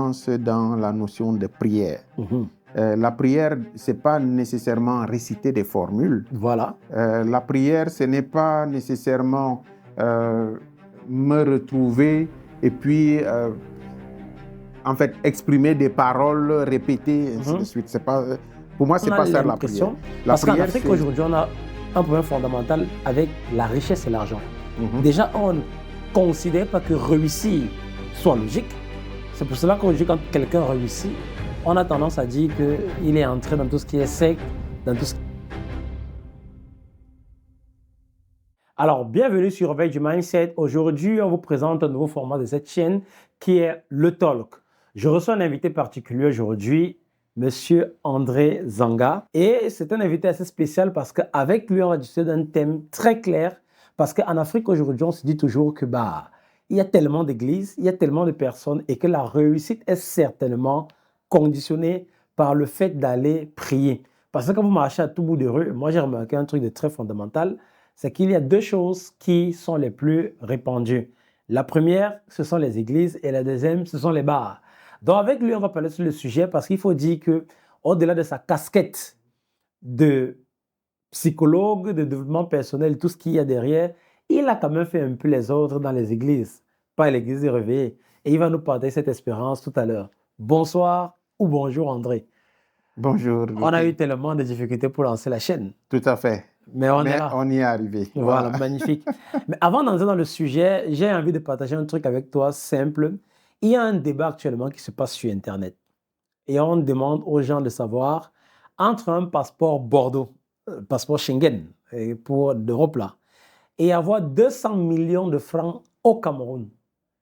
nuance dans la notion de prière. La prière, ce n'est pas nécessairement réciter des formules. Voilà. La prière, ce n'est pas nécessairement me retrouver et puis, en fait, exprimer des paroles répétées, ainsi de suite. C'est pas, pour moi, ce n'est pas ça la prière. Parce qu'en Afrique, aujourd'hui, on a un problème fondamental avec la richesse et l'argent. Déjà, on ne considère pas que réussir soit logique. C'est pour cela qu'aujourd'hui, quand quelqu'un réussit, on a tendance à dire qu'il est entré dans tout ce qui est sec, dans tout ce qui... Alors, bienvenue sur Veille du Mindset. Aujourd'hui, on vous présente un nouveau format de cette chaîne qui est le Talk. Je reçois un invité particulier aujourd'hui, Monsieur André Zanga. Et c'est un invité assez spécial parce qu'avec lui, on va discuter d'un thème très clair. Parce qu'en Afrique, aujourd'hui, on se dit toujours que il y a tellement d'églises, il y a tellement de personnes et que la réussite est certainement conditionnée par le fait d'aller prier. Parce que quand vous marchez à tout bout de rue, moi j'ai remarqué un truc de très fondamental, c'est qu'il y a deux choses qui sont les plus répandues. La première, ce sont les églises et la deuxième, ce sont les bars. Donc avec lui, on va parler sur le sujet parce qu'il faut dire qu'au-delà de sa casquette de psychologue, de développement personnel, tout ce qu'il y a derrière, il a quand même fait un peu les autres dans les églises, pas l'église des réveillés. Et il va nous partager cette espérance tout à l'heure. Bonsoir ou bonjour André. Bonjour. On a eu tellement de difficultés pour lancer la chaîne. Tout à fait. Mais on est là. On y est arrivé. Voilà, magnifique. Mais avant d'entrer dans le sujet, j'ai envie de partager un truc avec toi simple. Il y a un débat actuellement qui se passe sur Internet. Et on demande aux gens de savoir, entre un passeport Bordeaux, passeport Schengen, pour l'Europe là, et avoir 200 millions de francs au Cameroun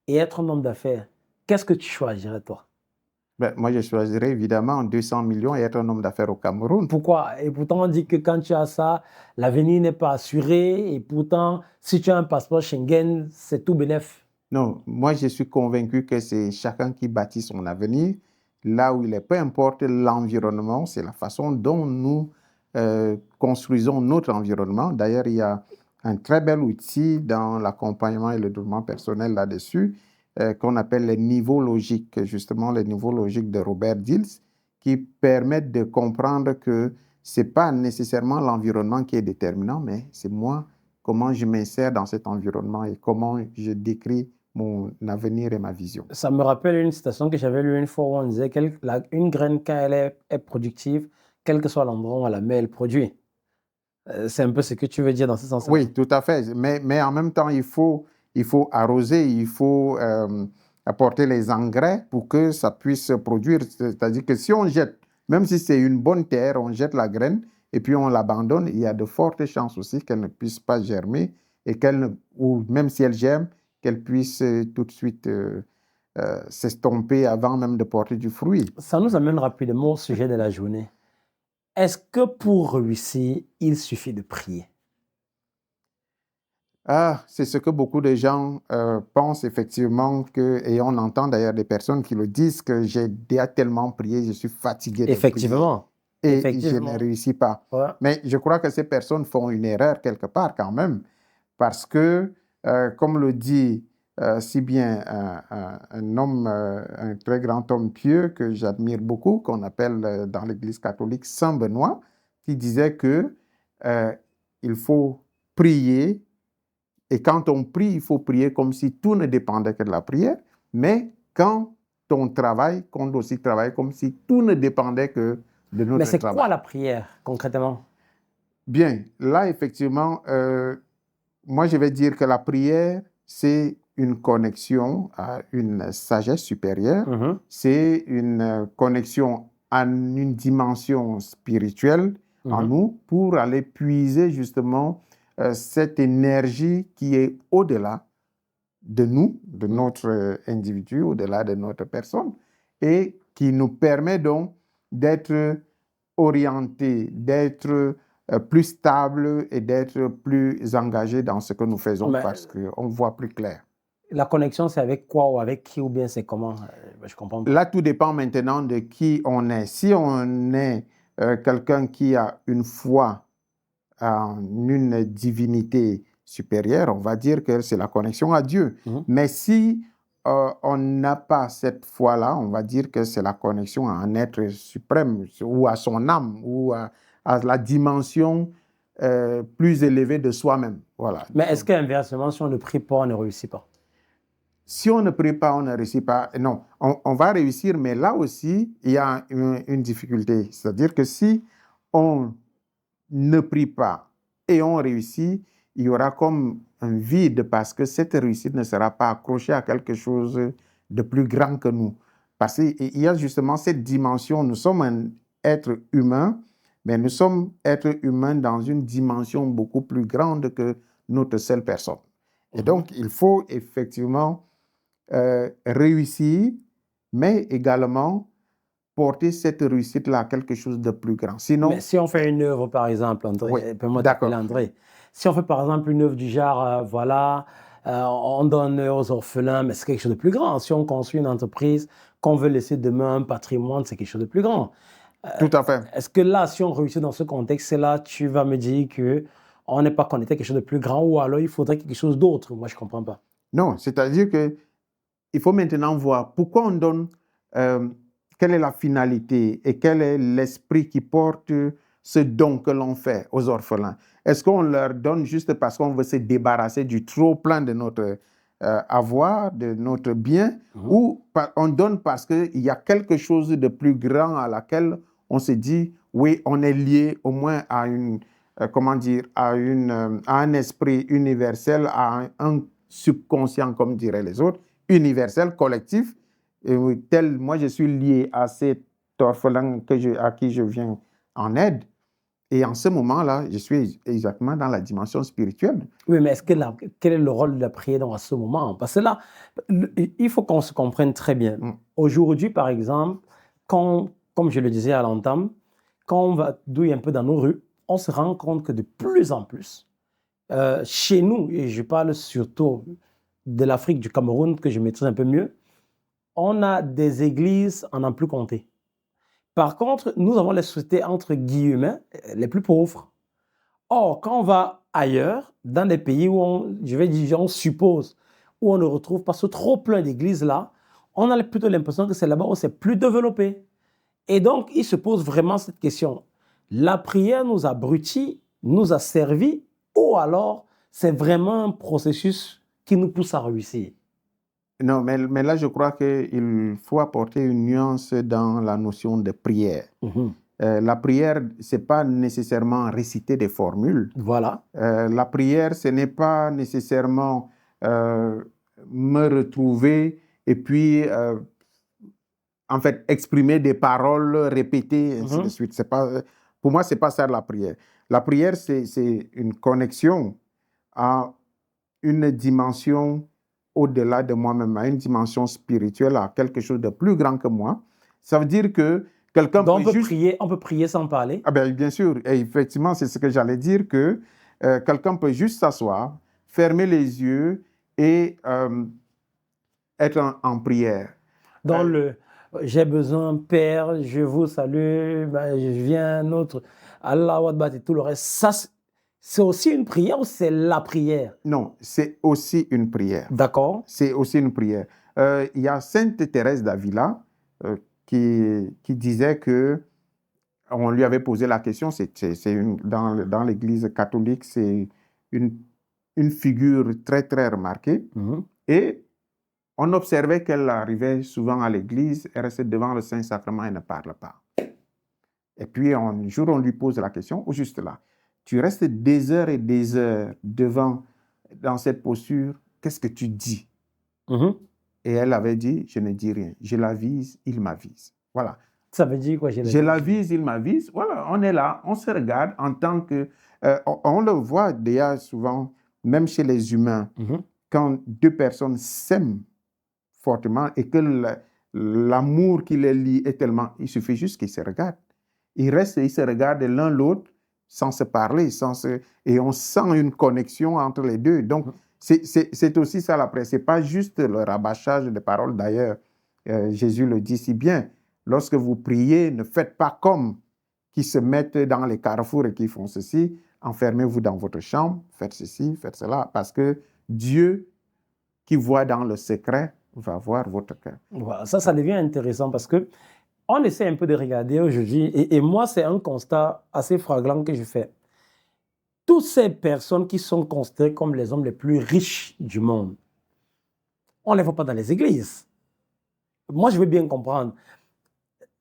et être un homme d'affaires, qu'est-ce que tu choisirais toi? Moi, je choisirais évidemment 200 millions et être un homme d'affaires au Cameroun. Pourquoi? Et pourtant, on dit que quand tu as ça, l'avenir n'est pas assuré. Et pourtant, si tu as un passeport Schengen, c'est tout bénef. Non, moi, je suis convaincu que c'est chacun qui bâtit son avenir là où il est. Peu importe l'environnement, c'est la façon dont nous construisons notre environnement. D'ailleurs, il y a un très bel outil dans l'accompagnement et le développement personnel là-dessus qu'on appelle les niveaux logiques, justement les niveaux logiques de Robert Dills, qui permettent de comprendre que ce n'est pas nécessairement l'environnement qui est déterminant, mais c'est moi, comment je m'insère dans cet environnement et comment je décris mon avenir et ma vision. Ça me rappelle une citation que j'avais lue une fois où on disait qu'une graine, quand elle est productive, quel que soit l'endroit où elle la met, elle produit. C'est un peu ce que tu veux dire dans ce sens-là. Oui, tout à fait. Mais en même temps, il faut arroser, il faut apporter les engrais pour que ça puisse produire. C'est-à-dire que si on jette, même si c'est une bonne terre, on jette la graine et puis on l'abandonne, il y a de fortes chances aussi qu'elle ne puisse pas germer et ou même si elle germe, qu'elle puisse tout de suite s'estomper avant même de porter du fruit. Ça nous amène rapidement au sujet de la journée. Est-ce que pour réussir, il suffit de prier? C'est ce que beaucoup de gens pensent effectivement, et on entend d'ailleurs des personnes qui le disent, que j'ai déjà tellement prié, je suis fatigué de Effectivement. prier. Et je ne réussis pas. Ouais. Mais je crois que ces personnes font une erreur quelque part quand même, parce que, comme le dit si bien un homme, un très grand homme pieux que j'admire beaucoup, qu'on appelle dans l'Église catholique Saint Benoît, qui disait que il faut prier. Et quand on prie, il faut prier comme si tout ne dépendait que de la prière. Mais quand on travaille, qu'on doit aussi travailler comme si tout ne dépendait que de notre travail. Mais c'est quoi la prière, concrètement? Bien, là, effectivement, moi, je vais dire que la prière, c'est une connexion à une sagesse supérieure. C'est une connexion à une dimension spirituelle en nous pour aller puiser justement cette énergie qui est au-delà de nous, de notre individu, au-delà de notre personne, et qui nous permet donc d'être orientés, d'être plus stable et d'être plus engagé dans ce que nous faisons parce qu'on voit plus clair. La connexion, c'est avec quoi ou avec qui ou bien c'est comment? Je comprends pas. Là, tout dépend maintenant de qui on est. Si on est quelqu'un qui a une foi en une divinité supérieure, on va dire que c'est la connexion à Dieu. Mais si on n'a pas cette foi-là, on va dire que c'est la connexion à un être suprême ou à son âme ou à la dimension plus élevée de soi-même. Voilà. Mais est-ce qu'inversement, si on ne prie pas, on ne réussit pas? Si on ne prie pas, on ne réussit pas. Non, on va réussir, mais là aussi, il y a une difficulté. C'est-à-dire que si on ne prie pas et on réussit, il y aura comme un vide parce que cette réussite ne sera pas accrochée à quelque chose de plus grand que nous. Parce qu'il y a justement cette dimension, nous sommes un être humain, mais nous sommes êtres humains dans une dimension beaucoup plus grande que notre seule personne. Et donc, il faut effectivement réussir, mais également porter cette réussite-là à quelque chose de plus grand. Sinon, mais si on fait une œuvre, par exemple, André, oui, t'appeler André. Si on fait par exemple une œuvre du genre, on donne aux orphelins, mais c'est quelque chose de plus grand. Si on construit une entreprise, qu'on veut laisser demain un patrimoine, c'est quelque chose de plus grand. Tout à fait. Est-ce que là, si on réussit dans ce contexte-là, tu vas me dire qu'on n'est pas connecté à quelque chose de plus grand ou alors il faudrait quelque chose d'autre? Moi, je ne comprends pas. Non, c'est-à-dire qu'il faut maintenant voir pourquoi on donne, quelle est la finalité et quel est l'esprit qui porte ce don que l'on fait aux orphelins. Est-ce qu'on leur donne juste parce qu'on veut se débarrasser du trop-plein de notre avoir, de notre bien, ou on donne parce qu'il y a quelque chose de plus grand à laquelle on se dit, oui, on est lié au moins à une, comment dire, à un esprit universel, à un subconscient, comme diraient les autres, universel, collectif. Et moi, je suis lié à cet orphelin à qui je viens en aide. Et en ce moment-là, je suis exactement dans la dimension spirituelle. Oui, mais quel est le rôle de la prière dans ce moment? Parce que là, il faut qu'on se comprenne très bien. Aujourd'hui, par exemple, comme je le disais à l'entame, quand on va douiller un peu dans nos rues, on se rend compte que de plus en plus, chez nous, et je parle surtout de l'Afrique, du Cameroun, que je maîtrise un peu mieux, on a des églises à n'en plus compter. Par contre, nous avons les sociétés, entre guillemets, les plus pauvres. Or, quand on va ailleurs, dans des pays où on suppose, où on ne retrouve pas ce trop plein d'églises-là, on a plutôt l'impression que c'est là-bas où c'est plus développé. Et donc, il se pose vraiment cette question. La prière nous abrutit, nous a servi, ou alors c'est vraiment un processus qui nous pousse à réussir? Non, mais là, je crois qu'il faut apporter une nuance dans la notion de prière. La prière, ce n'est pas nécessairement réciter des formules. Voilà. La prière, ce n'est pas nécessairement me retrouver et puis, en fait, exprimer des paroles répétées, ainsi de suite. Pour moi, ce n'est pas ça la prière. La prière, c'est une connexion à une dimension au-delà de moi-même, à une dimension spirituelle, à quelque chose de plus grand que moi. Ça veut dire que quelqu'un peut juste... on peut prier sans parler? Ah ben, bien sûr, et effectivement, c'est ce que j'allais dire, que quelqu'un peut juste s'asseoir, fermer les yeux et être en prière. Dans j'ai besoin, Père, je vous salue, je viens, notre Allah Akbar et tout le reste. Ça, c'est aussi une prière ou c'est la prière? Non, c'est aussi une prière. D'accord. C'est aussi une prière. Il y a Sainte Thérèse d'Avila qui disait que on lui avait posé la question, dans l'Église catholique, c'est une figure très, très remarquée. Et on observait qu'elle arrivait souvent à l'église, elle restait devant le Saint-Sacrement et ne parle pas. Et puis, un jour, on lui pose la question, ou juste là, tu restes des heures et des heures dans cette posture, qu'est-ce que tu dis? Et elle avait dit, je ne dis rien. Je l'avise, il m'avise. Voilà. Ça veut dire quoi? Je l'avise, il m'avise. Voilà, on est là, on se regarde en tant que... on le voit déjà souvent, même chez les humains, quand deux personnes s'aiment fortement et que l'amour qui les lie est tellement... Il suffit juste qu'ils se regardent. Ils restent et ils se regardent l'un l'autre sans se parler, et on sent une connexion entre les deux. Donc, c'est aussi ça la prière. Ce n'est pas juste le rabâchage de paroles. D'ailleurs, Jésus le dit si bien. Lorsque vous priez, ne faites pas comme qui se mettent dans les carrefours et qui font ceci. Enfermez-vous dans votre chambre, faites ceci, faites cela. Parce que Dieu, qui voit dans le secret, va voir votre cœur. Voilà, ça devient intéressant parce que on essaie un peu de regarder aujourd'hui, et moi, c'est un constat assez flagrant que je fais. Toutes ces personnes qui sont considérées comme les hommes les plus riches du monde, on ne les voit pas dans les églises. Moi, je veux bien comprendre.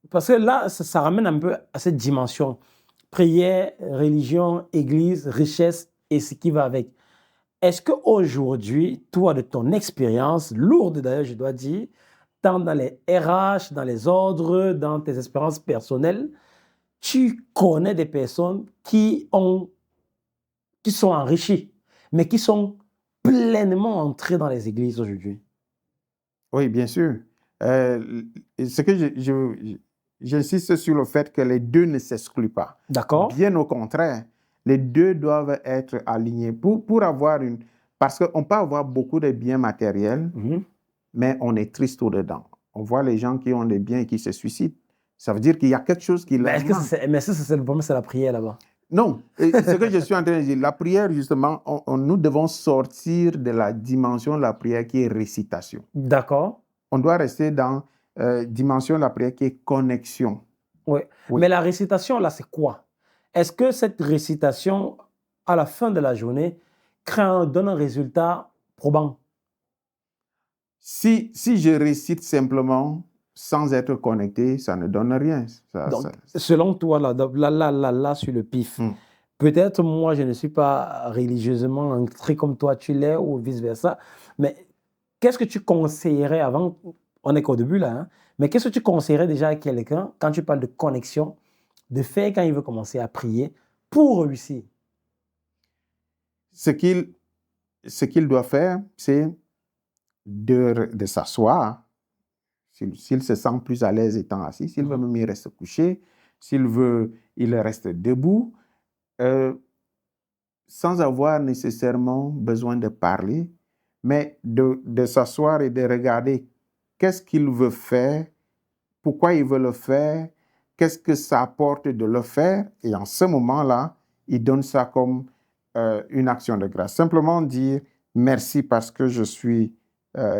Parce que là, ça ramène un peu à cette dimension. Prière, religion, église, richesse et ce qui va avec. Est-ce qu'aujourd'hui, toi, de ton expérience, lourde d'ailleurs, je dois dire, tant dans les RH, dans les ordres, dans tes expériences personnelles, tu connais des personnes qui sont enrichies, mais qui sont pleinement entrées dans les églises aujourd'hui? Oui, bien sûr. Ce que j'insiste sur le fait que les deux ne s'excluent pas. D'accord. Bien au contraire, les deux doivent être alignés pour avoir une... Parce qu'on peut avoir beaucoup de biens matériels, mais on est triste au-dedans. On voit les gens qui ont des biens et qui se suicident. Ça veut dire qu'il y a quelque chose qui leur manque. Mais ça, c'est le problème, c'est la prière là-bas. Non, ce que je suis en train de dire, la prière, justement, nous devons sortir de la dimension de la prière qui est récitation. D'accord. On doit rester dans la dimension de la prière qui est connexion. Oui. Mais la récitation, là, c'est quoi? Est-ce que cette récitation, à la fin de la journée, donne un résultat probant? Si je récite simplement sans être connecté, ça ne donne rien. Donc, selon toi, là, sur le pif, peut-être moi, je ne suis pas religieusement entré comme toi, tu l'es, ou vice-versa, mais qu'est-ce que tu conseillerais avant, on n'est qu'au début là, hein, mais qu'est-ce que tu conseillerais déjà à quelqu'un, quand tu parles de connexion, de faire quand il veut commencer à prier pour réussir? Ce qu'il doit faire, c'est de s'asseoir. S'il se sent plus à l'aise étant assis, s'il veut même, il reste couché. S'il veut, il reste debout, sans avoir nécessairement besoin de parler, mais de s'asseoir et de regarder qu'est-ce qu'il veut faire, pourquoi il veut le faire, qu'est-ce que ça apporte de le faire. Et en ce moment-là, il donne ça comme une action de grâce. Simplement dire merci parce que je suis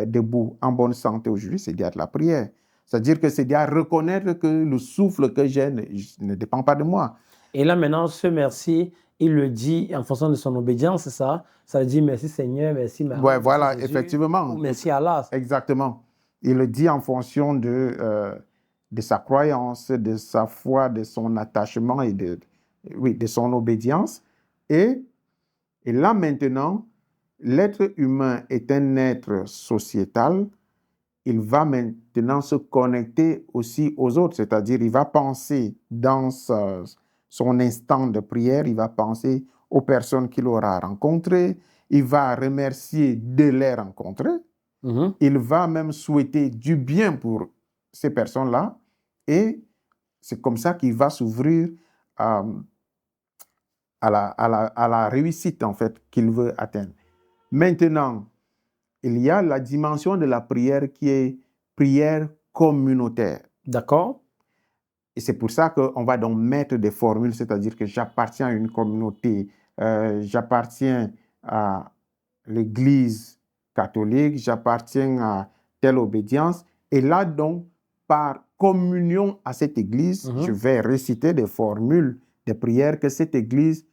debout en bonne santé aujourd'hui, c'est déjà de la prière. C'est-à-dire que c'est déjà reconnaître que le souffle que j'ai ne dépend pas de moi. Et là, maintenant, ce merci, il le dit en fonction de son obédience, c'est ça? Ça veut dire merci Seigneur, merci Marie. Ouais, voilà, Jésus, effectivement. ou merci Allah. Exactement. Il le dit en fonction de sa croyance, de sa foi, de son attachement et de son obédience. Et là maintenant, l'être humain est un être sociétal. Il va maintenant se connecter aussi aux autres, c'est-à-dire il va penser dans son instant de prière, il va penser aux personnes qu'il aura rencontrées, il va remercier de les rencontrer, il va même souhaiter du bien pour ces personnes-là, et c'est comme ça qu'il va s'ouvrir à la réussite en fait qu'il veut atteindre. Maintenant, il y a la dimension de la prière qui est prière communautaire. D'accord. Et c'est pour ça qu'on va donc mettre des formules, c'est-à-dire que j'appartiens à une communauté, j'appartiens à l'Église catholique, j'appartiens à telle obédience. Et là donc, par communion à cette Église, je vais réciter des formules de prière que cette Église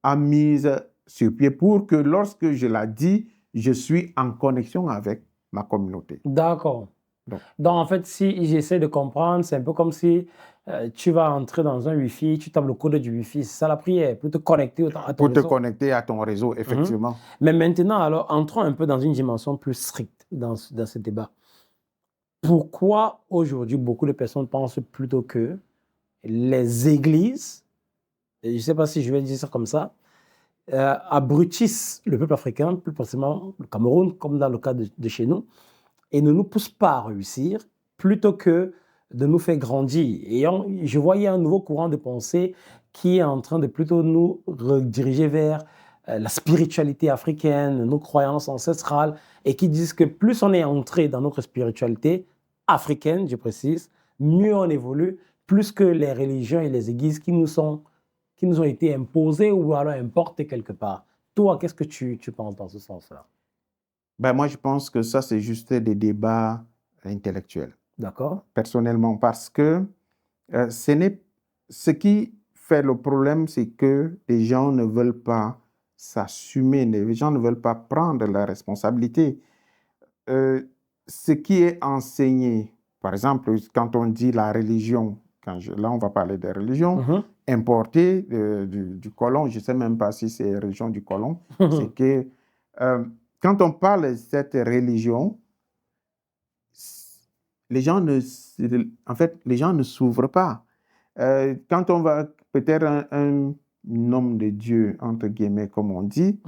a mises sur pied pour que lorsque je la dis, je suis en connexion avec ma communauté. D'accord. Donc, en fait, si j'essaie de comprendre, c'est un peu comme si tu vas entrer dans un Wi-Fi, tu tapes le code du Wi-Fi, c'est ça la prière, pour te connecter à ton réseau. Pour te connecter à ton réseau, effectivement. Mais maintenant, alors, entrons un peu dans une dimension plus stricte dans ce débat. Pourquoi aujourd'hui, beaucoup de personnes pensent plutôt que les églises, et je ne sais pas si je vais dire ça comme ça, abrutissent le peuple africain, plus précisément le Cameroun, comme dans le cas de chez nous, et ne nous poussent pas à réussir, plutôt que de nous faire grandir. Et je voyais un nouveau courant de pensée qui est en train de plutôt nous rediriger vers la spiritualité africaine, nos croyances ancestrales, et qui disent que plus on est entré dans notre spiritualité africaine, je précise, mieux on évolue, plus que les religions et les églises qui nous ont été imposées ou alors importées quelque part. Toi, qu'est-ce que tu penses dans ce sens-là? Ben, moi, je pense que ça, c'est juste des débats intellectuels. D'accord. Personnellement, parce que ce qui fait le problème, c'est que les gens ne veulent pas s'assumer, les gens ne veulent pas prendre la responsabilité. Ce qui est enseigné, par exemple, quand on dit la religion, là on va parler des religions importées du colon, je ne sais même pas si c'est religion du colon, c'est que quand on parle de cette religion, les gens ne s'ouvrent pas. Quand on va, peut-être un homme de Dieu, entre guillemets, comme on dit,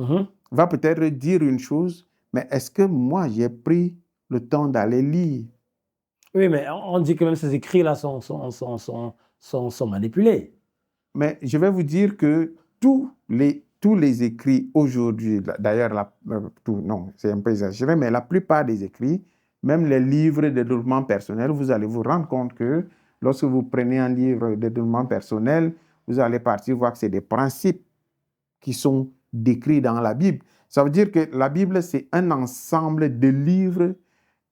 va peut-être dire une chose, mais est-ce que moi, j'ai pris le temps d'aller lire? Oui, mais on dit que même ces écrits-là sont manipulés. Mais je vais vous dire que tous les écrits aujourd'hui, d'ailleurs, non, c'est un peu exagéré, mais la plupart des écrits, même les livres de développement personnel, vous allez vous rendre compte que lorsque vous prenez un livre de développement personnel, vous allez partir voir que c'est des principes qui sont décrits dans la Bible. Ça veut dire que la Bible, c'est un ensemble de livres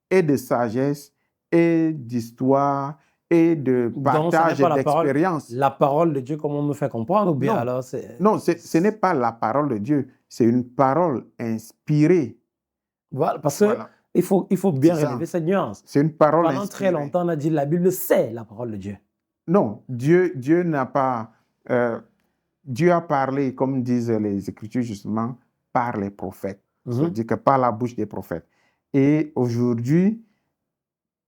et de sagesse et d'histoire et de partage d'expérience. La parole de Dieu, comme on me fait comprendre, ou bien non, alors c'est... Non, ce n'est pas la parole de Dieu, c'est une parole inspirée. Voilà, parce qu'il faut bien relever cette nuance. C'est une parole Pendant inspirée. très longtemps, on a dit la Bible, c'est la parole de Dieu. Non, Dieu n'a pas... Dieu a parlé, comme disent les Écritures justement, par les prophètes. C'est-à-dire que par la bouche des prophètes. Et aujourd'hui,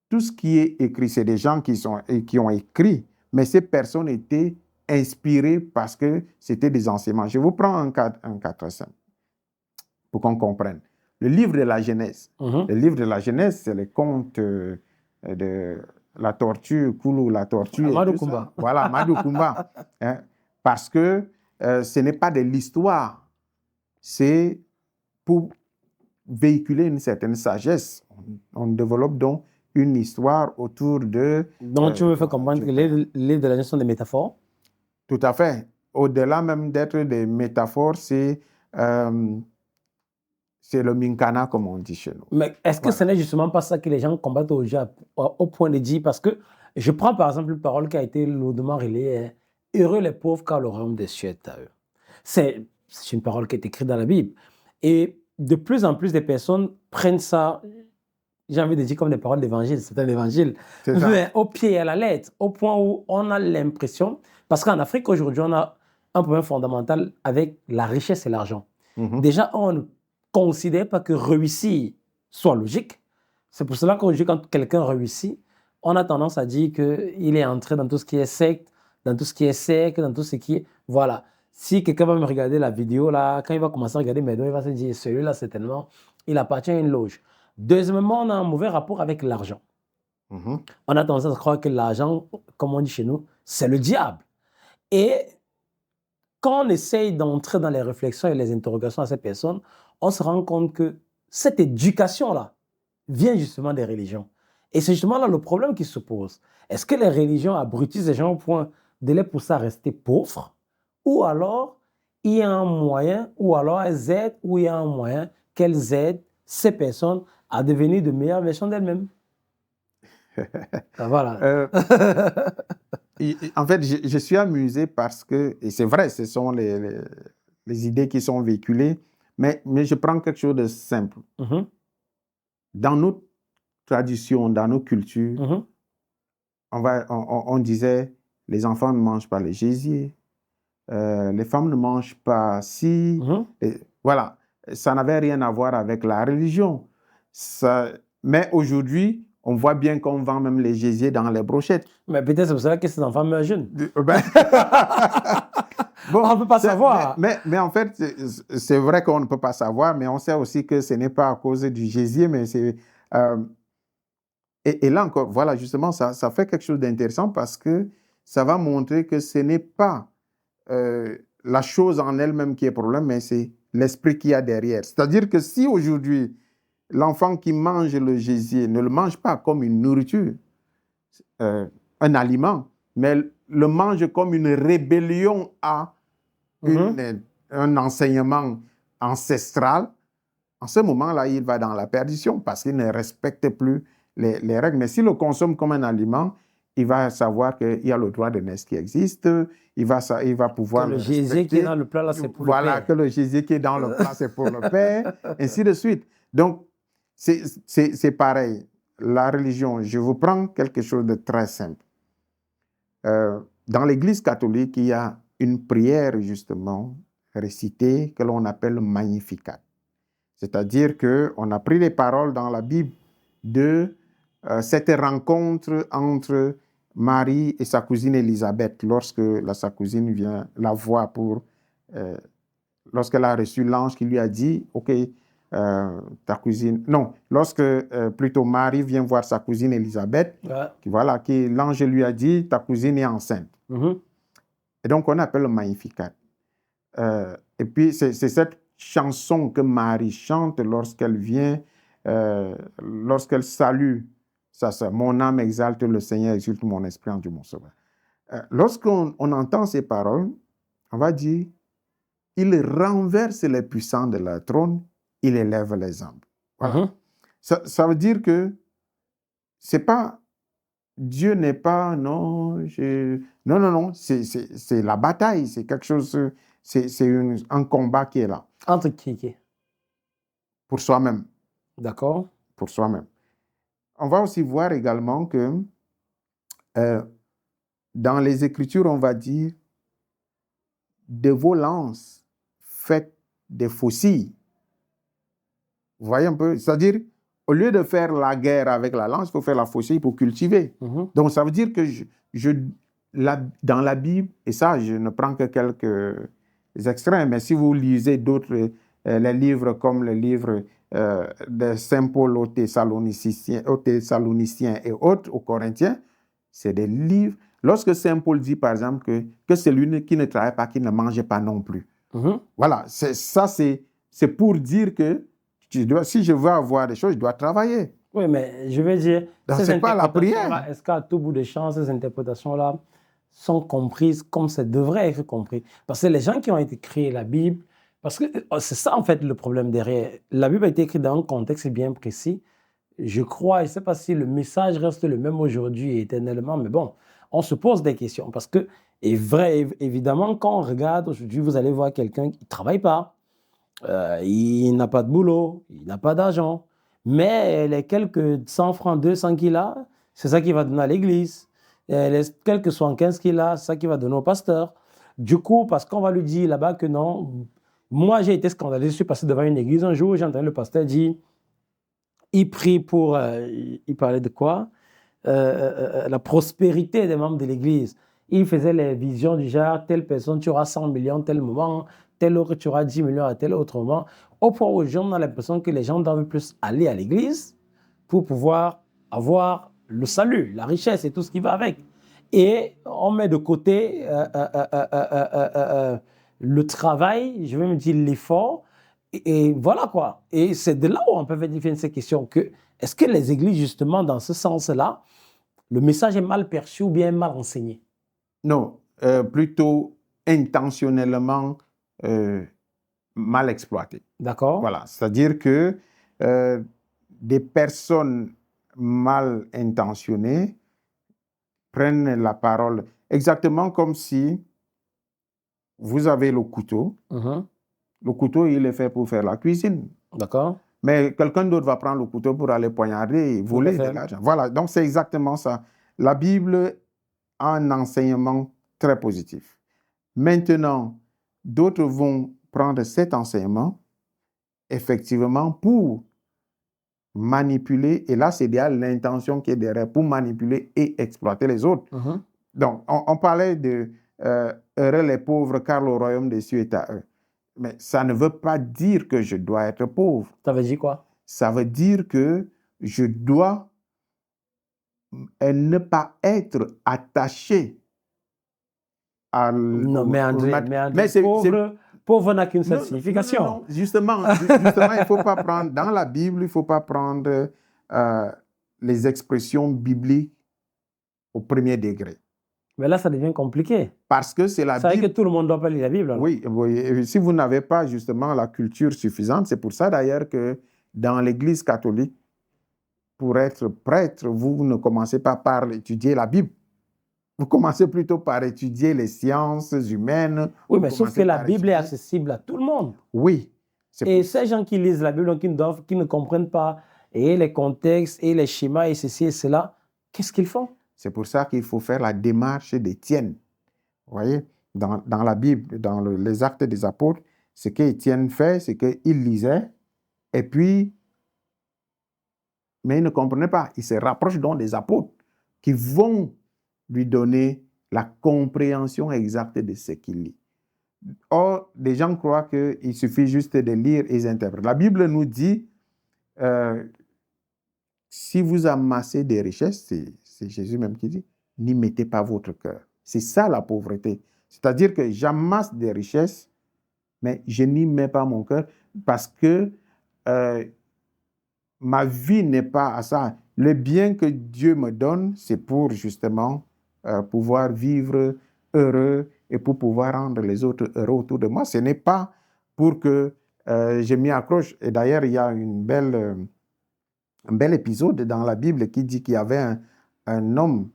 tout ce qui est écrit, c'est des gens qui ont écrit, mais ces personnes étaient inspirées parce que c'était des enseignements. Je vous prends un cas très simple pour qu'on comprenne. Le livre de la Genèse. Le livre de la Genèse, c'est les contes de la tortue, Koulou, la tortue. Amadou Koumba. Voilà, Amadou Koumba. Hein, parce que ce n'est pas de l'histoire, c'est pour véhiculer une certaine sagesse. On développe donc une histoire autour de... Donc, tu me fais comprendre que les livres de la Genèse sont des métaphores? Tout à fait. Au-delà même d'être des métaphores, c'est le minkana, comme on dit chez nous. Mais est-ce que ce n'est justement pas ça que les gens combattent au point de dire? Parce que je prends par exemple une parole qui a été lourdement relayée. Heureux les pauvres car le royaume des cieux est à eux. C'est une parole qui est écrite dans la Bible. Et de plus en plus de personnes prennent ça, j'ai envie de dire, comme des paroles d'évangile. C'est un évangile. Mais au pied et à la lettre, au point où on a l'impression, parce qu'en Afrique aujourd'hui, on a un problème fondamental avec la richesse et l'argent. Déjà, on ne considère pas que réussir soit logique. C'est pour cela qu'aujourd'hui, quand quelqu'un réussit, on a tendance à dire qu'il est entré dans tout ce qui est secte, dans tout ce qui est sec, dans tout ce qui est... Voilà. Si quelqu'un va me regarder la vidéo, là, quand il va commencer à regarder mes dons, il va se dire, celui-là, certainement, il appartient à une loge. Deuxièmement, on a un mauvais rapport avec l'argent. On a tendance à croire que l'argent, comme on dit chez nous, c'est le diable. Et quand on essaye d'entrer dans les réflexions et les interrogations à ces personnes, on se rend compte que cette éducation-là vient justement des religions. Et c'est justement là le problème qui se pose. Est-ce que les religions abrutissent les gens au point de les pousser à rester pauvres? Ou alors, il y a un moyen, ou alors elles aident, ou il y a un moyen qu'elles aident ces personnes à devenir de meilleures versions d'elles-mêmes? Voilà. En fait, je suis amusé parce que, et c'est vrai, ce sont les idées qui sont véhiculées, mais je prends quelque chose de simple. Dans nos traditions, dans nos cultures, on disait, les enfants ne mangent pas les gésiers, les femmes ne mangent pas si... Voilà, ça n'avait rien à voir avec la religion. Mais aujourd'hui, on voit bien qu'on vend même les gésiers dans les brochettes. Mais peut-être c'est pour ça que ces enfants meurent jeunes. Bon, on ne peut pas savoir. Mais en fait, c'est vrai qu'on ne peut pas savoir, mais on sait aussi que ce n'est pas à cause du gésier, mais c'est... Et là encore, voilà, justement, ça fait quelque chose d'intéressant parce que ça va montrer que ce n'est pas la chose en elle-même qui est problème, mais c'est l'esprit qu'il y a derrière. C'est-à-dire que si aujourd'hui, l'enfant qui mange le gésier ne le mange pas comme une nourriture, un aliment, mais le mange comme une rébellion à un enseignement ancestral, en ce moment-là, il va dans la perdition parce qu'il ne respecte plus les règles. Mais s'il le consomme comme un aliment, il va savoir qu'il y a le droit de naître qui existe, il va pouvoir Que le le gésier qui est respecter. dans le plat, là, c'est pour Voilà, le père. que le gésier qui est dans le plat, c'est pour le père, ainsi de suite. Donc, c'est pareil. La religion, je vous prends quelque chose de très simple. Dans l'Église catholique, il y a une prière, justement, récitée que l'on appelle le Magnificat. C'est-à-dire qu'on a pris les paroles dans la Bible de cette rencontre entre Marie et sa cousine Élisabeth lorsque sa cousine vient la voir lorsqu'elle a reçu l'ange qui lui a dit, OK, ta cousine... Non, lorsque plutôt Marie vient voir sa cousine Élisabeth, voilà, l'ange lui a dit, ta cousine est enceinte. Et donc, on appelle le Magnificat. Et puis, c'est cette chanson que Marie chante lorsqu'elle vient, lorsqu'elle salue sa sœur. Mon âme exalte le Seigneur, exulte mon esprit en Dieu mon sauveur. Lorsqu'on entend ces paroles, on va dire, il renverse les puissants de leur trône, il élève les hommes. Voilà. Ça veut dire que c'est pas, Dieu n'est pas, non, non, c'est la bataille, c'est quelque chose, c'est un combat qui est là. Entre qui? Pour soi-même. D'accord. Pour soi-même. On va aussi voir également que dans les Écritures, on va dire, de vos lances, faites des faucilles. Vous voyez un peu? C'est-à-dire, au lieu de faire la guerre avec la lance, il faut faire la faucille pour cultiver. Donc, ça veut dire que dans la Bible, et ça, je ne prends que quelques extraits, mais si vous lisez d'autres, les livres comme le livre de Saint Paul aux Thessaloniciens et autres, aux Corinthiens, c'est des livres. Lorsque Saint Paul dit, par exemple, que celui qui ne travaille pas, qui ne mange pas non plus. Voilà, c'est pour dire que si je veux avoir des choses, je dois travailler. Oui, mais je veux dire, c'est pas la prière. Est-ce qu'à tout bout de champ, ces interprétations-là sont comprises comme ça devrait être compris? Parce que les gens qui ont écrit la Bible, parce que c'est ça en fait le problème derrière. La Bible a été écrite dans un contexte bien précis. Je crois, je ne sais pas si le message reste le même aujourd'hui et éternellement, mais bon, on se pose des questions. Parce que, évidemment, quand on regarde aujourd'hui, vous allez voir quelqu'un qui ne travaille pas, il n'a pas de boulot, il n'a pas d'argent, mais les quelques 100 francs, 200 qu'il a, c'est ça qu'il va donner à l'église. Les quelques 75 qu'il a, c'est ça qu'il va donner au pasteur. Du coup, parce qu'on va lui dire là-bas que non, moi j'ai été scandalisé, je suis passé devant une église un jour, j'ai entendu le pasteur dire, il prie pour, il parlait de quoi? La prospérité des membres de l'église. Il faisait les visions du genre, telle personne, tu auras 100 millions tel moment, tel autre, tu auras 10 millions à tel autre moment. Au point où on a l'impression que les gens doivent plus aller à l'église pour pouvoir avoir le salut, la richesse et tout ce qui va avec. Et on met de côté le travail, je vais me dire l'effort, et voilà quoi. Et c'est de là où on peut venir ces questions. Que, est-ce que les églises, justement, dans ce sens-là, le message est mal perçu ou bien mal enseigné? Non, plutôt intentionnellement mal exploité. D'accord. Voilà, c'est-à-dire que des personnes mal intentionnées prennent la parole exactement comme si vous avez le couteau. Le couteau, il est fait pour faire la cuisine. D'accord. Mais quelqu'un d'autre va prendre le couteau pour aller poignarder et voler de l'argent. Voilà, donc c'est exactement ça. La Bible a un enseignement très positif. Maintenant, d'autres vont prendre cet enseignement, effectivement, pour manipuler, et là, c'est déjà l'intention qui est derrière, pour manipuler et exploiter les autres. Donc, on parlait de heureux les pauvres, car le royaume des cieux est à eux. Mais ça ne veut pas dire que je dois être pauvre. Ça veut dire quoi? Ça veut dire que je dois ne pas être attaché à... Non, mais André, pauvre n'a qu'une seule signification. Non, justement, il ne faut pas prendre, dans la Bible, il ne faut pas prendre les expressions bibliques au premier degré. Mais là, ça devient compliqué. Parce que c'est la C'est vrai Bible. que tout le monde ne doit pas lire la Bible. Alors. Oui, oui, si vous n'avez pas justement la culture suffisante, c'est pour ça d'ailleurs que dans l'Église catholique, pour être prêtre, vous ne commencez pas par étudier la Bible. Vous commencez plutôt par étudier les sciences humaines. Oui, mais sauf que la Bible est accessible à tout le monde. Oui. Et ces gens qui lisent la Bible, qui ne comprennent pas et les contextes et les schémas et ceci et cela, qu'est-ce qu'ils font? C'est pour ça qu'il faut faire la démarche d'Étienne. Vous voyez, dans la Bible, dans les Actes des Apôtres, ce qu'Étienne fait, c'est qu'il lisait et puis, mais il ne comprenait pas. Il se rapproche donc des apôtres qui vont lui donner la compréhension exacte de ce qu'il lit. Or, les gens croient qu'il suffit juste de lire et ils interprètent. La Bible nous dit, si vous amassez des richesses, c'est Jésus même qui dit, n'y mettez pas votre cœur. C'est ça la pauvreté. C'est-à-dire que j'amasse des richesses, mais je n'y mets pas mon cœur parce que ma vie n'est pas à ça. Le bien que Dieu me donne, c'est pour justement pouvoir vivre heureux et pour pouvoir rendre les autres heureux autour de moi. Ce n'est pas pour que je m'y accroche. Et d'ailleurs, il y a un bel épisode dans la Bible qui dit qu'il y avait un homme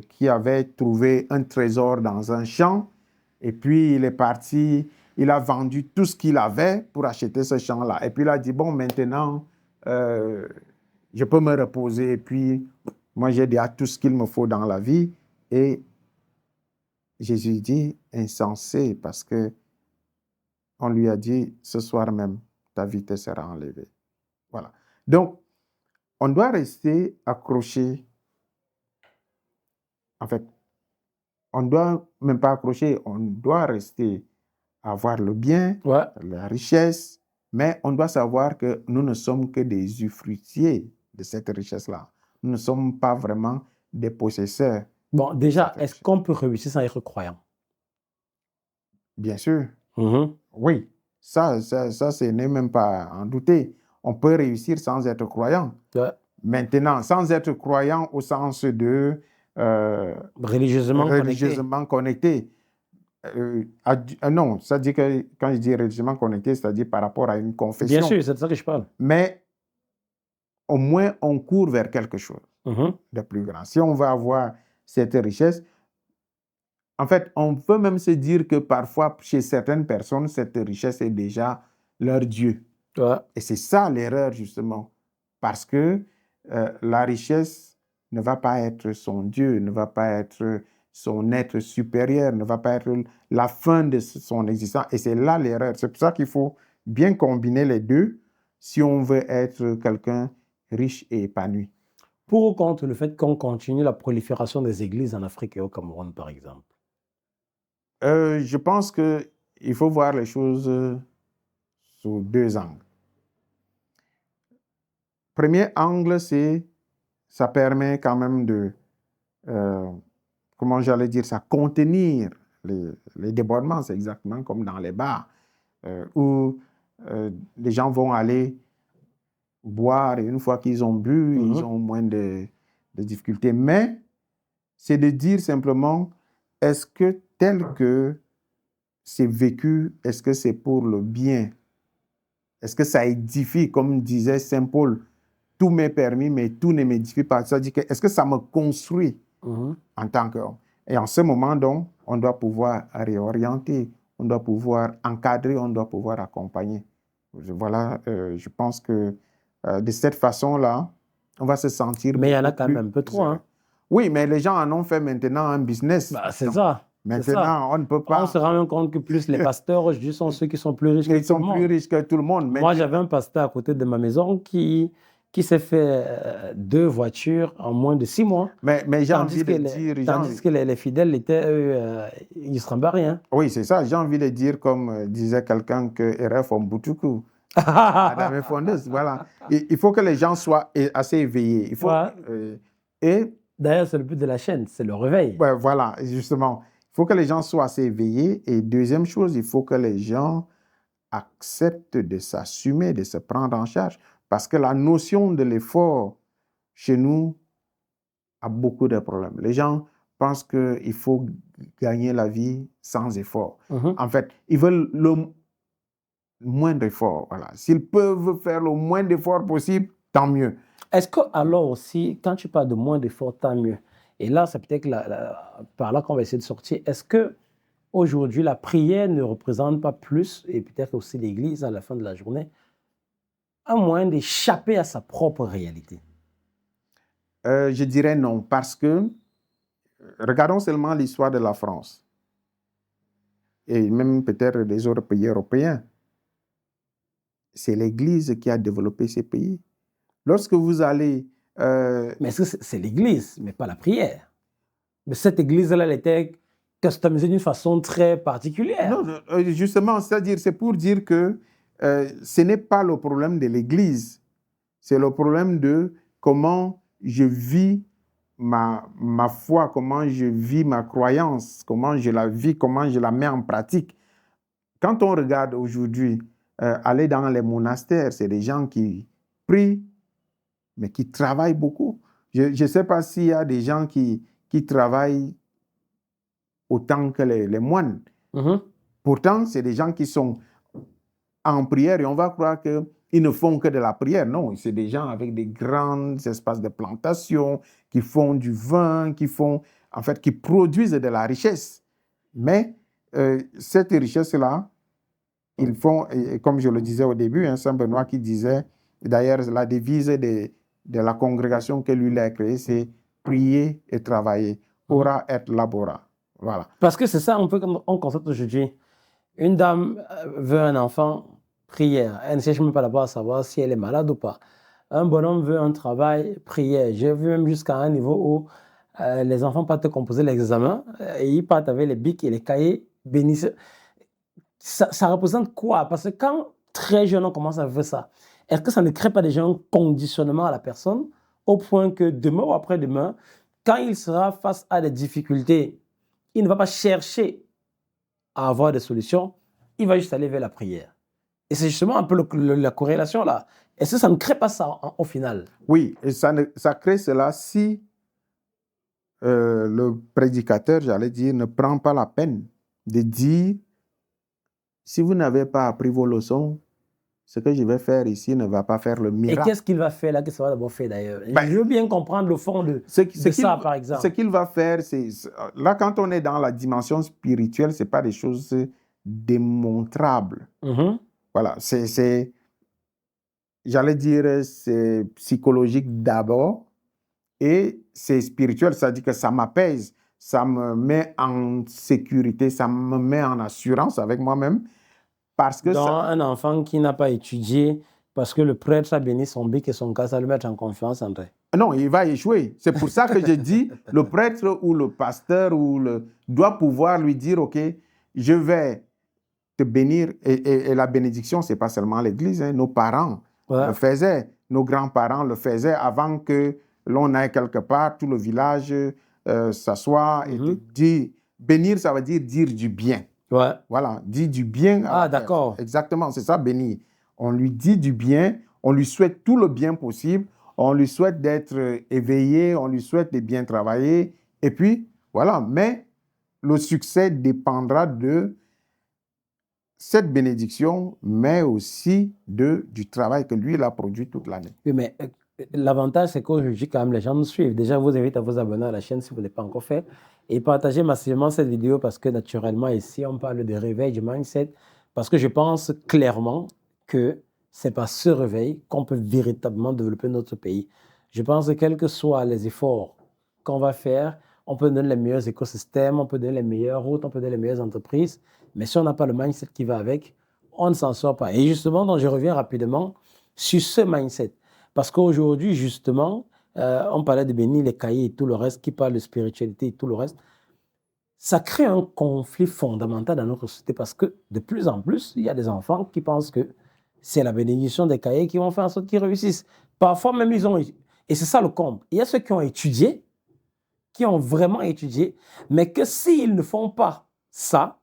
qui avait trouvé un trésor dans un champ et puis il est parti, il a vendu tout ce qu'il avait pour acheter ce champ-là. Et puis il a dit, bon, maintenant, je peux me reposer et puis moi j'ai déjà tout ce qu'il me faut dans la vie. Et Jésus dit, insensé, parce que on lui a dit, ce soir même, ta vie te sera enlevée. Voilà. Donc, on doit rester accroché. En fait, on ne doit même pas accrocher, on doit rester avoir le bien, la richesse, mais on doit savoir que nous ne sommes que des usufruitiers de cette richesse-là. Nous ne sommes pas vraiment des possesseurs. Bon, déjà, est-ce qu'on peut réussir sans être croyant? Bien sûr. Oui, ça c'est n'est même pas en douter. On peut réussir sans être croyant. Maintenant, sans être croyant au sens de religieusement connecté. Non, ça dit que quand je dis religieusement connecté, c'est-à-dire par rapport à une confession. Bien sûr, c'est de ça que je parle. Mais au moins, on court vers quelque chose de plus grand. Si on veut avoir cette richesse, en fait, on peut même se dire que parfois, chez certaines personnes, cette richesse est déjà leur Dieu. Et c'est ça l'erreur, justement. Parce que la richesse ne va pas être son Dieu, ne va pas être son être supérieur, ne va pas être la fin de son existence. Et c'est là l'erreur. C'est pour ça qu'il faut bien combiner les deux si on veut être quelqu'un riche et épanoui. Pour ou contre le fait qu'on continue la prolifération des églises en Afrique et au Cameroun, par exemple? Je pense qu'il faut voir les choses sous deux angles. Premier angle, c'est ça permet quand même de, comment j'allais dire ça, contenir les débordements. C'est exactement comme dans les bars où les gens vont aller boire et une fois qu'ils ont bu, ils ont moins de difficultés. Mais c'est de dire simplement, est-ce que tel que c'est vécu, est-ce que c'est pour le bien? Est-ce que ça édifie, comme disait Saint Paul, tout m'est permis, mais tout ne m'édifie pas. Ça dit que, est-ce que ça me construit en tant qu'homme? Et en ce moment, donc, on doit pouvoir réorienter, on doit pouvoir encadrer, on doit pouvoir accompagner. Voilà, je pense que de cette façon-là, on va se sentir... Mais il y en a quand même un peu trop, hein? Oui, mais les gens en ont fait maintenant un business. C'est ça. Maintenant, on ne peut pas... On se rend même compte que plus les pasteurs aujourd'hui sont ceux qui sont plus riches que tout le monde. Ils sont plus riches que tout le monde. Moi, j'avais un pasteur à côté de ma maison qui s'est fait 2 voitures en moins de 6 mois. Mais j'ai envie de dire... Tandis que les fidèles étaient, eux, ils ne se rembarraient rien. Oui, c'est ça. J'ai envie de dire, comme disait quelqu'un, que RF Mbutuku. Madame Fondeuse, voilà. Il faut que les gens soient assez éveillés. Il faut, et d'ailleurs, c'est le but de la chaîne, c'est le réveil. Voilà, justement. Il faut que les gens soient assez éveillés. Et deuxième chose, il faut que les gens acceptent de s'assumer, de se prendre en charge. Parce que la notion de l'effort, chez nous, a beaucoup de problèmes. Les gens pensent qu'il faut gagner la vie sans effort. En fait, ils veulent le moins d'efforts. Voilà. S'ils peuvent faire le moins d'efforts possible, tant mieux. Est-ce que alors aussi, quand tu parles de moins d'efforts, tant mieux. Et là, c'est peut-être par là qu'on va essayer de sortir. Est-ce que aujourd'hui, la prière ne représente pas plus, et peut-être aussi l'Église à la fin de la journée, un moyen d'échapper à sa propre réalité? Je dirais non, parce que regardons seulement l'histoire de la France et même peut-être des autres pays européens. C'est l'Église qui a développé ces pays. Lorsque vous allez... Mais est-ce que c'est l'Église, mais pas la prière? Mais cette Église-là, elle était customisée d'une façon très particulière. Non, justement, c'est pour dire que ce n'est pas le problème de l'Église. C'est le problème de comment je vis ma foi, comment je vis ma croyance, comment je la vis, comment je la mets en pratique. Quand on regarde aujourd'hui, aller dans les monastères, c'est des gens qui prient, mais qui travaillent beaucoup. Je ne sais pas s'il y a des gens qui travaillent autant que les moines. Pourtant, c'est des gens qui sont en prière et on va croire qu'ils ne font que de la prière. Non, c'est des gens avec des grands espaces de plantation, qui font du vin, qui produisent de la richesse. Mais cette richesse-là, ils font, et comme je le disais au début, Saint Benoît qui disait, d'ailleurs la devise de la congrégation que lui a créée, c'est prier et travailler, ora et labora. Voilà. Parce que c'est ça un peu comme on constate aujourd'hui. Une dame veut un enfant, prière. Elle ne cherche même pas d'abord à savoir si elle est malade ou pas. Un bonhomme veut un travail, prière. J'ai vu même jusqu'à un niveau où les enfants partent composer l'examen et ils partent avec les bics et les cahiers bénissent. Ça représente quoi? Parce que quand très jeune on commence à faire ça, est-ce que ça ne crée pas déjà un conditionnement à la personne au point que demain ou après-demain, quand il sera face à des difficultés, il ne va pas chercher à avoir des solutions, il va juste aller vers la prière. Et c'est justement un peu la corrélation là. Est-ce que ça ne crée pas ça au final? Oui, et ça crée cela si le prédicateur, j'allais dire, ne prend pas la peine de dire, si vous n'avez pas appris vos leçons, ce que je vais faire ici ne va pas faire le miracle. Et qu'est-ce qu'il va faire là que ça va d'abord faire d'ailleurs? Je veux bien comprendre le fond de ça, par exemple. Ce qu'il va faire, c'est... Là, quand on est dans la dimension spirituelle, ce n'est pas des choses démontrables. Voilà, j'allais dire, c'est psychologique d'abord et c'est spirituel, c'est-à-dire que ça m'apaise, ça me met en sécurité, ça me met en assurance avec moi-même. Parce que un enfant qui n'a pas étudié, parce que le prêtre a béni son bic et son cas, ça le met en confiance, André. Non, il va échouer. C'est pour ça que je dis, le prêtre ou le pasteur doit pouvoir lui dire, OK, je vais te bénir. Et la bénédiction, ce n'est pas seulement l'Église. Nos parents le faisaient, nos grands-parents le faisaient avant que l'on aille quelque part, tout le village s'assoit et te dit, bénir, ça veut dire du bien. Ouais. Voilà, dit du bien. Ah, d'accord. Exactement, c'est ça, bénir. On lui dit du bien, on lui souhaite tout le bien possible, on lui souhaite d'être éveillé, on lui souhaite de bien travailler. Et puis, voilà, mais le succès dépendra de cette bénédiction, mais aussi du travail que lui, il a produit toute l'année. Oui, mais l'avantage, c'est qu'aujourd'hui, quand même, les gens nous suivent. Déjà, je vous invite à vous abonner à la chaîne si vous ne l'avez pas encore fait. Et partagez massivement cette vidéo parce que, naturellement, ici, on parle de réveil du mindset. Parce que je pense clairement que ce n'est pas ce réveil qu'on peut véritablement développer notre pays. Je pense que quels que soient les efforts qu'on va faire, on peut donner les meilleurs écosystèmes, on peut donner les meilleures routes, on peut donner les meilleures entreprises. Mais si on n'a pas le mindset qui va avec, on ne s'en sort pas. Et justement, donc, je reviens rapidement sur ce mindset. Parce qu'aujourd'hui, justement, on parlait de bénir les cahiers et tout le reste, qui parle de spiritualité et tout le reste. Ça crée un conflit fondamental dans notre société parce que de plus en plus, il y a des enfants qui pensent que c'est la bénédiction des cahiers qui vont faire en sorte qu'ils réussissent. Parfois même, ils ont... Et c'est ça le comble. Il y a ceux qui ont étudié, qui ont vraiment étudié, mais que s'ils ne font pas ça,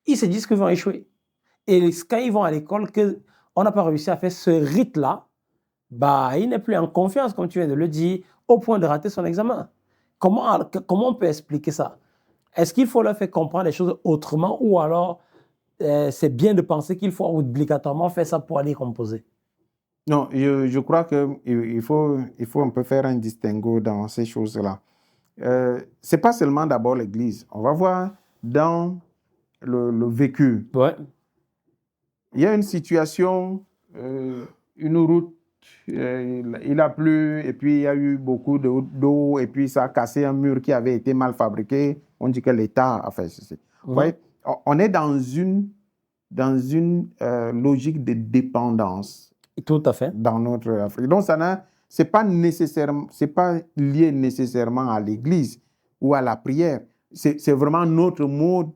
ils se disent qu'ils vont échouer. Et quand ils vont à l'école, qu'on n'a pas réussi à faire ce rite-là, bah, il n'est plus en confiance, comme tu viens de le dire, au point de rater son examen. Comment on peut expliquer ça? Est-ce qu'il faut leur faire comprendre les choses autrement ou alors c'est bien de penser qu'il faut obligatoirement faire ça pour aller composer? Non, je crois qu'il faut un peu faire un distinguo dans ces choses-là. Ce n'est pas seulement d'abord l'Église. On va voir dans le vécu. Ouais. Il y a une situation, une route, il a plu et puis il y a eu beaucoup d'eau et puis ça a cassé un mur qui avait été mal fabriqué. On dit que l'État a fait ceci. Vous voyez, on est dans une logique de dépendance. Tout à fait. Dans notre Afrique. Donc, c'est pas lié nécessairement à l'Église ou à la prière. C'est vraiment notre mode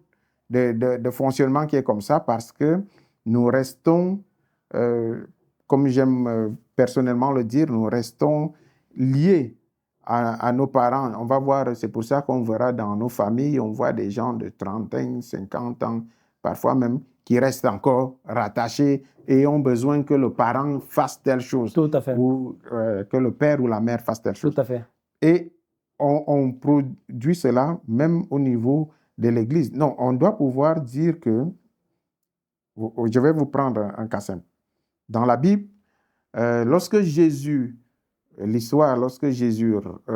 de fonctionnement qui est comme ça parce que nous restons, comme j'aime personnellement le dire, nous restons liés à nos parents. On va voir, c'est pour ça qu'on verra dans nos familles, on voit des gens de 30 ans, 50 ans, parfois même, qui restent encore rattachés et ont besoin que le parent fasse telle chose. Tout à fait. Ou que le père ou la mère fasse telle chose. Tout à fait. Et on produit cela même au niveau de l'Église. Non, on doit pouvoir dire que, je vais vous prendre un cas simple. Dans la Bible, lorsque Jésus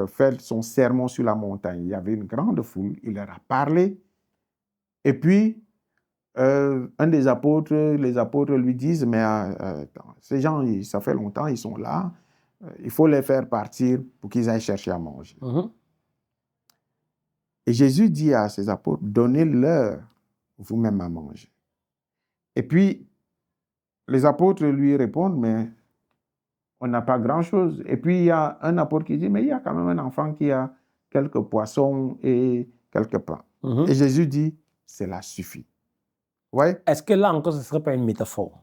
fait son sermon sur la montagne, il y avait une grande foule, il leur a parlé, et puis un des apôtres, les apôtres lui disent, mais ces gens, ça fait longtemps, ils sont là, il faut les faire partir pour qu'ils aillent chercher à manger. Et Jésus dit à ses apôtres, donnez-leur vous-même à manger. Et puis, les apôtres lui répondent, mais on n'a pas grand-chose. Et puis, il y a un apôtre qui dit, mais il y a quand même un enfant qui a quelques poissons et quelques pains. Et Jésus dit, cela suffit. Ouais. Est-ce que là encore, ce ne serait pas une métaphore?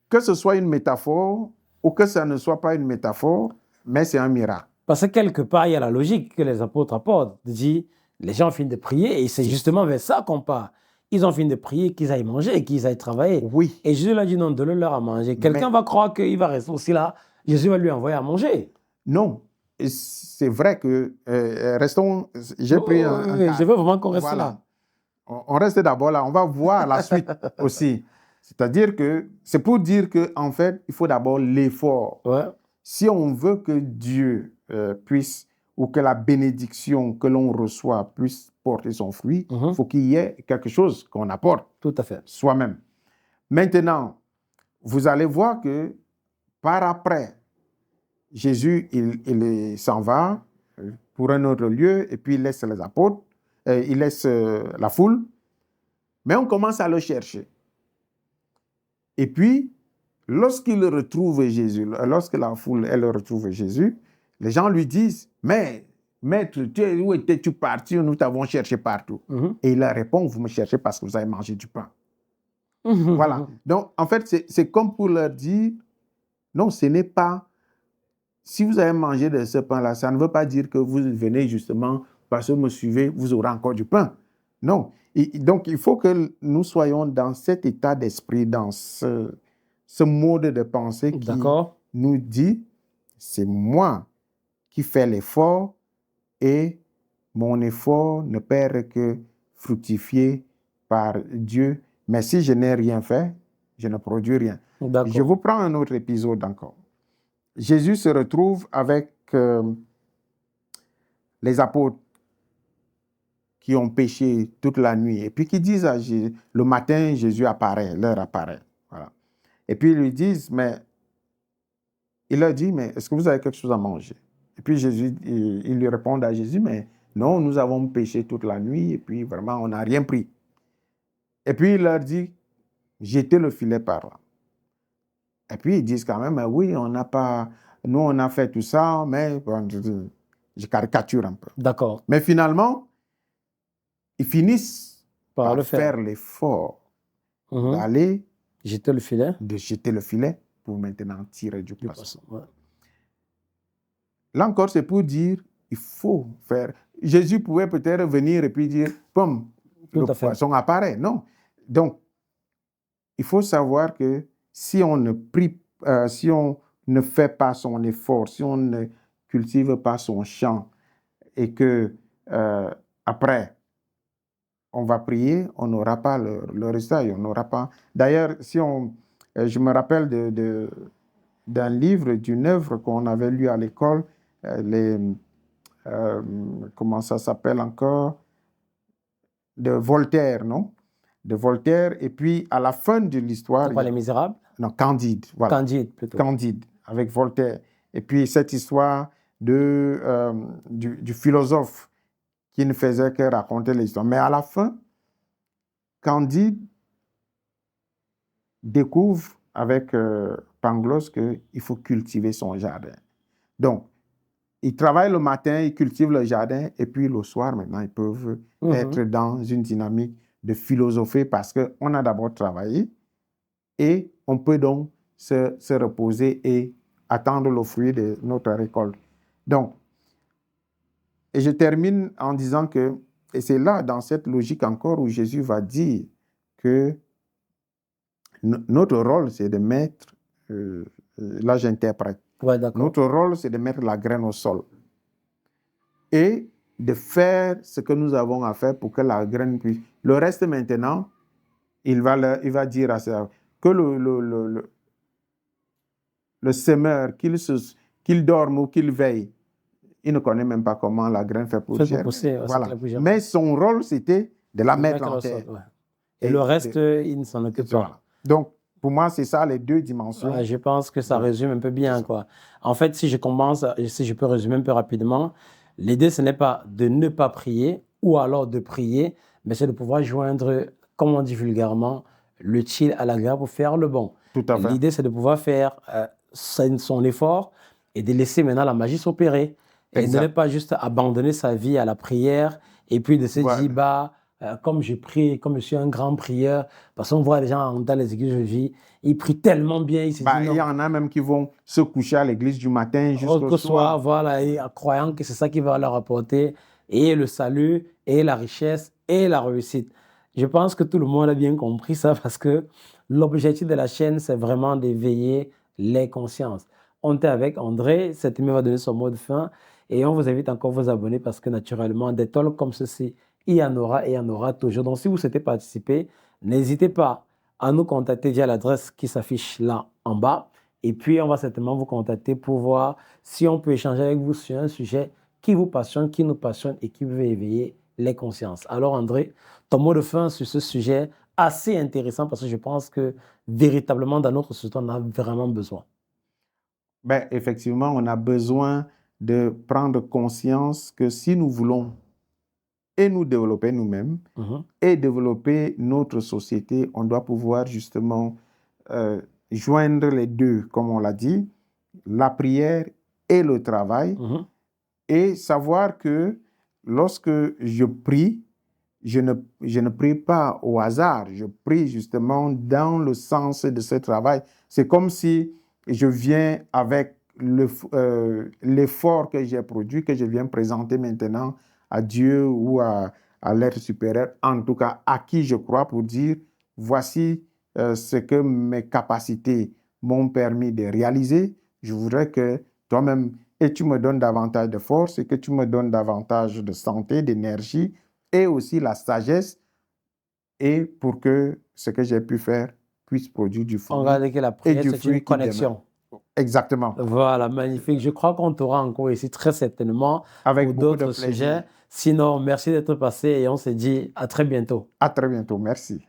Que ce soit une métaphore ou que ça ne soit pas une métaphore, mais c'est un miracle. Parce que quelque part, il y a la logique que les apôtres apportent, de dire, les gens finissent de prier et c'est justement vers ça qu'on part. Ils ont fini de prier, qu'ils aillent manger et qu'ils aillent travailler. Oui. Et Jésus leur dit non, donnez-leur à manger. Quelqu'un va croire qu'il va rester aussi là. Jésus va lui envoyer à manger. Non. C'est vrai que, restons, j'ai pris un cas. Je veux vraiment qu'on reste là. On reste d'abord là, on va voir la suite aussi. C'est-à-dire que, c'est pour dire qu'en fait, il faut d'abord l'effort. Ouais. Si on veut que Dieu puisse, ou que la bénédiction que l'on reçoit puisse porter son fruit, il faut qu'il y ait quelque chose qu'on apporte. Tout à fait. Soi-même. Maintenant, vous allez voir que par après, Jésus, il s'en va pour un autre lieu et puis il laisse les apôtres, il laisse la foule, mais on commence à le chercher. Et puis, lorsqu'il retrouve Jésus, lorsque la foule, elle retrouve Jésus, les gens lui disent, mais maître, où étais-tu parti? Nous t'avons cherché partout. Et il leur répond, vous me cherchez parce que vous avez mangé du pain. Voilà. Donc, en fait, c'est comme pour leur dire, non, ce n'est pas, si vous avez mangé de ce pain-là, ça ne veut pas dire que vous venez justement, parce que vous me suivez, vous aurez encore du pain. Non. Et donc, il faut que nous soyons dans cet état d'esprit, dans ce mode de pensée qui nous dit, c'est moi qui fais l'effort et mon effort ne peut que fructifier par Dieu. Mais si je n'ai rien fait, je ne produis rien. Je vous prends un autre épisode encore. Jésus se retrouve avec les apôtres qui ont péché toute la nuit. Et puis qui disent à Jésus, le matin, Jésus apparaît, leur apparaît. Voilà. Et puis ils lui disent, mais il leur dit, mais est-ce que vous avez quelque chose à manger? Et puis Jésus, ils lui répondent à Jésus, mais non, nous avons péché toute la nuit et puis vraiment, on n'a rien pris. Et puis il leur dit, jetez le filet par là. Et puis ils disent quand même, oui, on n'a pas, nous on a fait tout ça, mais bon, je caricature un peu. D'accord. Mais finalement, ils finissent par faire l'effort d'aller jeter le filet. De jeter le filet pour maintenant tirer du poisson. Ouais. Là encore, c'est pour dire, il faut faire. Jésus pouvait peut-être venir et puis dire, pomme, le poisson apparaît. Non. Donc, il faut savoir que si on ne prie, si on ne fait pas son effort, si on ne cultive pas son champ, et que après, on va prier, on n'aura pas le résultat. On n'aura pas. D'ailleurs, je me rappelle d'un livre, d'une œuvre qu'on avait lue à l'école, comment ça s'appelle encore, de Voltaire, non? De Voltaire, et puis à la fin de l'histoire... C'est pas Les Misérables? Non, Candide, voilà. Candide, plutôt. Candide, avec Voltaire. Et puis cette histoire du philosophe qui ne faisait que raconter l'histoire. Mais à la fin, Candide découvre avec Pangloss qu'il faut cultiver son jardin. Donc, ils travaillent le matin, ils cultivent le jardin, et puis le soir, maintenant, ils peuvent être dans une dynamique de philosopher parce qu'on a d'abord travaillé et on peut donc se reposer et attendre le fruit de notre récolte. Donc, et je termine en disant que, et c'est là, dans cette logique encore, où Jésus va dire que notre rôle, c'est de mettre, là j'interprète, Ouais, d'accord. notre rôle, c'est de mettre la graine au sol et de faire ce que nous avons à faire pour que la graine puisse... Le reste maintenant, il va dire à ça, que le semeur, qu'il dorme ou qu'il veille, il ne connaît même pas comment la graine fait pour pousser. Voilà. Mais son rôle, c'était de la mettre en terre. Ouais. Et le reste, il ne s'en occupe pas. Voilà. Donc, pour moi, c'est ça les deux dimensions. Ouais, je pense que ça résume un peu bien, quoi. En fait, si je peux résumer un peu rapidement, l'idée, ce n'est pas de ne pas prier ou alors de prier, mais c'est de pouvoir joindre, comme on dit vulgairement, l'utile à l'agréable pour faire le bon. Tout à fait. L'idée, c'est de pouvoir faire son effort et de laisser maintenant la magie s'opérer. Et de ne pas juste abandonner sa vie à la prière et puis de se dire, comme je prie, comme je suis un grand prieur, parce qu'on voit les gens dans les églises de vie, ils prient tellement bien. Il y en a même qui vont se coucher à l'église du matin jusqu'au soir. Voilà, et en croyant que c'est ça qui va leur apporter et le salut, et la richesse, et la réussite. Je pense que tout le monde a bien compris ça parce que l'objectif de la chaîne, c'est vraiment d'éveiller les consciences. On est avec André, cet email va donner son mot de fin et on vous invite encore à vous abonner parce que naturellement, des talks comme ceci, il y en aura et il y en aura toujours. Donc, si vous souhaitez participer, n'hésitez pas à nous contacter via l'adresse qui s'affiche là en bas. Et puis, on va certainement vous contacter pour voir si on peut échanger avec vous sur un sujet qui vous passionne, qui nous passionne et qui veut éveiller les consciences. Alors, André, ton mot de fin sur ce sujet assez intéressant parce que je pense que véritablement, dans notre société, on a vraiment besoin. Ben, effectivement, on a besoin de prendre conscience que si nous voulons et nous développer nous-mêmes et développer notre société, on doit pouvoir justement joindre les deux, comme on l'a dit, la prière et le travail, et savoir que lorsque je prie, je ne prie pas au hasard, je prie justement dans le sens de ce travail. C'est comme si je viens avec l'effort que j'ai produit, que je viens présenter maintenant à Dieu ou à l'être supérieur, en tout cas à qui je crois, pour dire voici ce que mes capacités m'ont permis de réaliser. Je voudrais que toi-même, et tu me donnes davantage de force, et que tu me donnes davantage de santé, d'énergie, et aussi la sagesse, et pour que ce que j'ai pu faire puisse produire du fruit. On va dire que la prière, c'est une connexion. Exactement. Voilà, magnifique. Je crois qu'on t'aura encore ici très certainement avec pour d'autres sujets. Sinon, merci d'être passé et on se dit à très bientôt. À très bientôt. Merci.